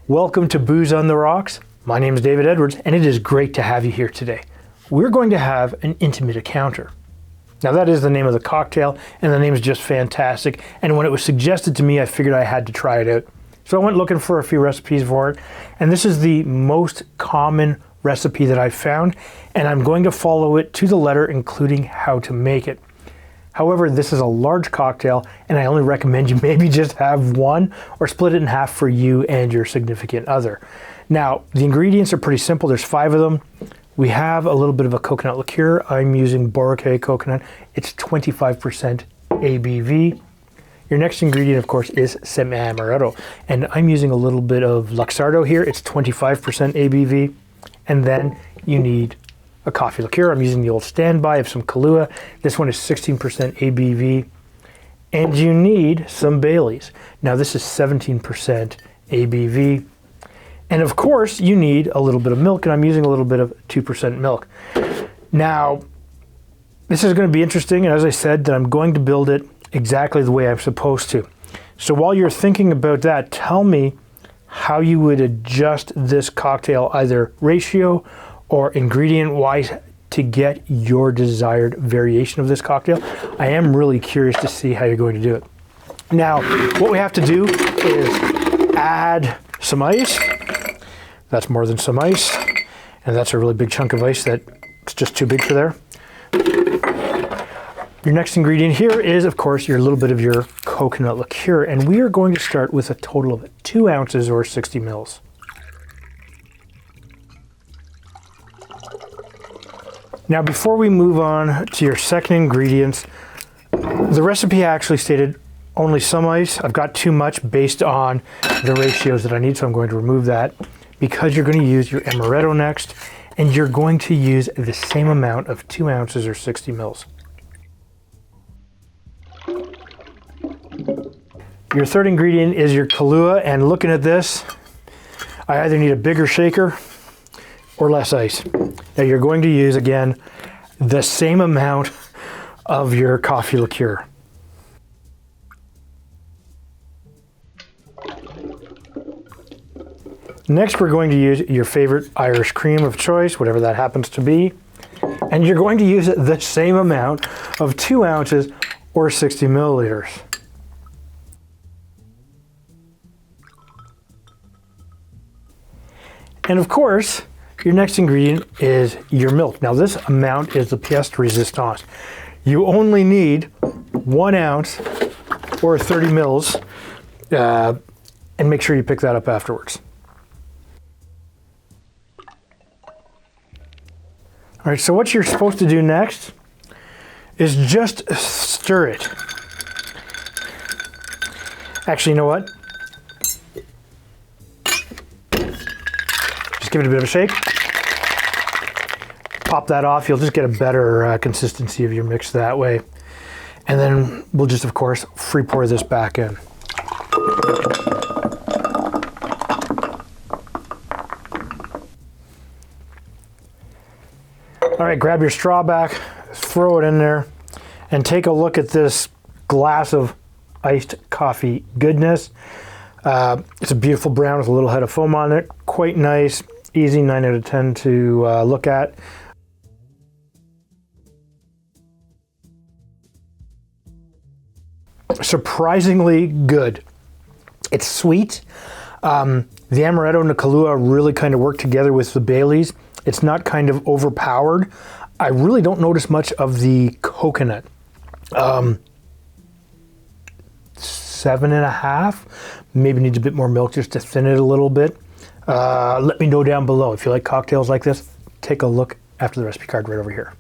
Welcome to Booze on the Rocks. My name is David Edwards, and it is great to have you here today. We're going to have an intimate encounter. Now that is the name of the cocktail, and the name is just fantastic. And when it was suggested to me, I figured I had to try it out. So I went looking for a few recipes for it, and this is the most common recipe that I've found, and I'm going to follow it to the letter, including how to make it. However, this is a large cocktail, and I only recommend you maybe just have one or split it in half for you and your significant other. Now, the ingredients are pretty simple. There's 5 of them. We have a little bit of a coconut liqueur. I'm using Boracay coconut. It's 25% ABV. Your next ingredient, of course, is some Amaretto, and I'm using a little bit of Luxardo here. It's 25% ABV. And then you need a Coffe Liqueur. I'm using the old standby of some Kahlua. This one is 16% ABV. And you need some Baileys. Now this is 17% ABV. And of course you need a little bit of milk, and I'm using a little bit of 2% milk. Now, this is going to be interesting, and as I said, that I'm going to build it exactly the way I'm supposed to. So while you're thinking about that, tell me how you would adjust this cocktail, either ratio or ingredient-wise, to get your desired variation of this cocktail. I am really curious to see how you're going to do it. Now, what we have to do is add some ice. That's more than some ice, and that's a really big chunk of ice that's just too big for there. Your next ingredient here is, of course, your little bit of your coconut liqueur, and we are going to start with a total of 2 ounces or 60 mils. Now, before we move on to your second ingredients, the recipe actually stated only some ice. I've got too much based on the ratios that I need, so I'm going to remove that, because you're going to use your Amaretto next, and you're going to use the same amount of 2 ounces or 60 mils. Your third ingredient is your Kahlua, and looking at this, I either need a bigger shaker or less ice. Now you're going to use, again, the same amount of your Coffe Liqueur. Next, we're going to use your favorite Irish cream of choice, whatever that happens to be, and you're going to use the same amount of 2 ounces or 60 milliliters. And of course, your next ingredient is your milk. Now this amount is the pièce de résistance. You only need 1 ounce or 30 mils, and make sure you pick that up afterwards. All right, so what you're supposed to do next is just stir it. Actually, you know what? Give it a bit of a shake. Pop that off. You'll just get a better consistency of your mix that way. And then we'll just, of course, free pour this back in. All right, grab your straw back, throw it in there, and take a look at this glass of iced coffee goodness. It's a beautiful brown with a little head of foam on it. Quite nice. Easy, 9 out of 10 to look at. Surprisingly good. It's sweet. The Amaretto and the Kahlua really kind of work together with the Baileys. It's not kind of overpowered. I really don't notice much of the coconut. 7.5. Maybe needs a bit more milk just to thin it a little bit. Let me know down below if you like cocktails like this. Take a look after the recipe card right over here.